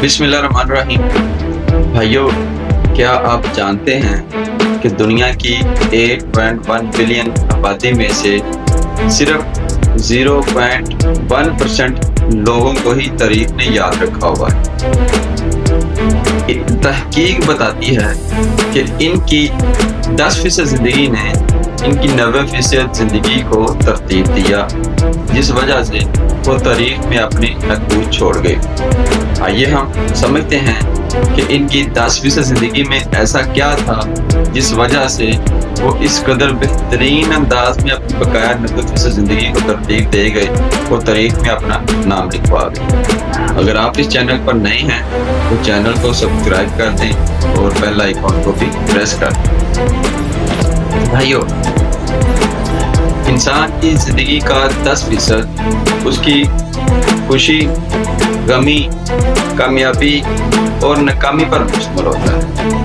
बिस्मिल्लाहिर्रहमानिर्रहीम। भाइयों, क्या आप जानते हैं कि दुनिया की 8.1 बिलियन आबादी में से सिर्फ 0.1% लोगों को ही तारीख ने याद रखा हुआ है। तहकीक बताती है कि इनकी 10% जिंदगी ने इनकी 90% जिंदगी को तरतीब दिया, जिस वजह से वो तारीख में अपनी नकूद छोड़ गए। आइए हम समझते हैं कि इनकी 10% जिंदगी में ऐसा क्या था जिस वजह से वो इस कदर बेहतरीन अंदाज में अपनी बकाया 90% जिंदगी को तरतीब दे गए और तारीख में अपना नाम लिखवा गए। अगर आप इस चैनल पर नए हैं तो चैनल को सब्सक्राइब कर दें और बेल आइकॉन को भी प्रेस कर दें। भाइयों, इंसान की जिंदगी का 10% उसकी खुशी, गमी, कामयाबी और नाकामी पर मुश्तमिल होता है।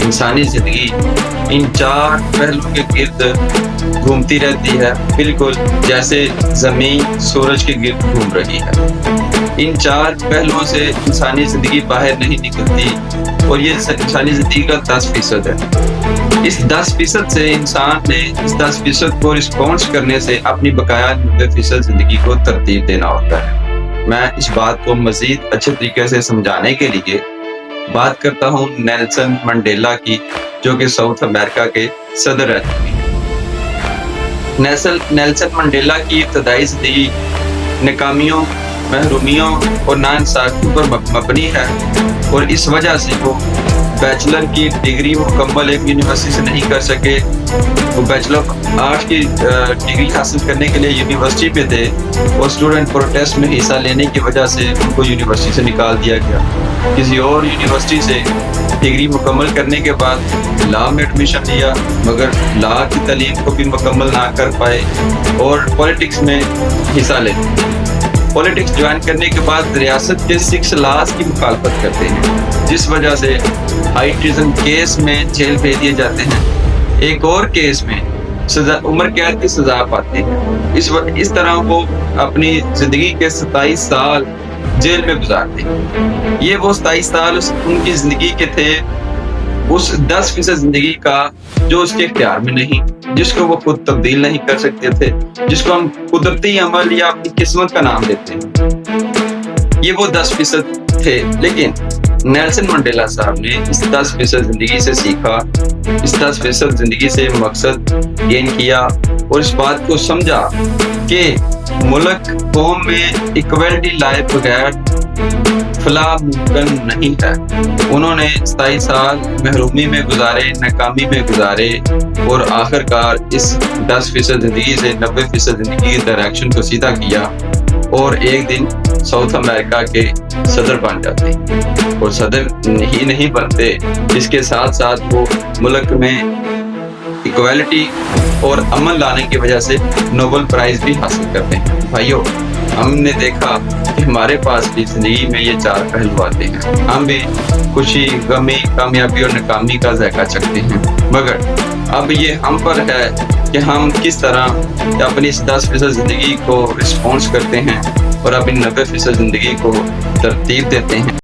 इंसानी जिंदगी इन 4 पहलुओं के गिर्द घूमती रहती है, बिल्कुल जैसे जमीन सूरज के गिर्द घूम रही है। इन 4 पहलुओं से इंसानी जिंदगी बाहर नहीं निकलती और ये इंसानी जिंदगी का 10% है। इस 10% से इंसान ने इस 10% को रिस्पॉन्स करने से अपनी बकाया 90% जिंदगी को तरतीब देना होता है। मैं इस बात को मजीद अच्छे तरीके से समझाने के लिए बात करता हूँ नेल्सन मंडेला की, जो कि साउथ अमेरिका के सदर रह चुके हैं। नेल्सन मंडेला की इब्तदाई जिंदगी नाकामियों, महरूमियों और नाइंसाफी पर मबनी है और इस वजह से वो बैचलर की डिग्री मुकम्मल एक यूनिवर्सिटी से नहीं कर सके। वो बैचलर ऑफ आर्ट्स की डिग्री हासिल करने के लिए यूनिवर्सिटी पे थे और स्टूडेंट प्रोटेस्ट में हिस्सा लेने की वजह से उनको यूनिवर्सिटी से निकाल दिया गया। किसी और यूनिवर्सिटी से डिग्री मुकम्मल करने के बाद लॉ में एडमिशन लिया, मगर लॉ की तालीम को भी मुकम्मल ना कर पाए और पॉलिटिक्स में हिस्सा ले। पॉलिटिक्स ज्वाइन करने के बाद रियासत के 6 लॉज की मुखालफत करते हैं, जिस वजह से हाई ट्रीजन केस में जेल भेज दिए जाते हैं। एक और केस में सजा, उम्र कैद की सजा पाते हैं। इस तरह वो अपनी जिंदगी के 27 साल जेल में गुजारते हैं। ये वो 27 साल उनकी जिंदगी के थे, उस 10% जिंदगी का जो उसके इख्तियार में नहीं, जिसको वो खुद तब्दील नहीं कर सकते थे, जिसको हम कुदरती अमल या अपनी किस्मत का नाम देते हैं। ये वो 10% थे, लेकिन नेल्सन मंडेला साहब ने इस 10% जिंदगी से सीखा, इस 10% जिंदगी से मकसद गेन किया और इस बात को समझा कि मुल्क कौम में इक्वलिटी लाए बगैर फलाह मुमकिन नहीं है। उन्होंने 27 साल महरूमी में गुजारे, नाकामी में गुजारे और आखिरकार इस 10% जिंदगी से 90% जिंदगी की डायरेक्शन को सीधा किया और एक दिन साउथ अमेरिका के सदर बन जाते और सदर ही नहीं बनते, इसके साथ साथ वो मुल्क में इक्वालिटी और अमन लाने की वजह से नोबेल प्राइज भी हासिल करते हैं। भाइयों, हमने देखा कि हमारे पास भी जिंदगी में ये 4 पहलू आते हैं। हम भी खुशी, गमी, कामयाबी और नाकामी का जायका चखते हैं, मगर अब ये हम पर है कि हम किस तरह अपनी इस 10% जिंदगी को रिस्पॉन्स करते हैं और अपनी 90% जिंदगी को तरतीब देते हैं।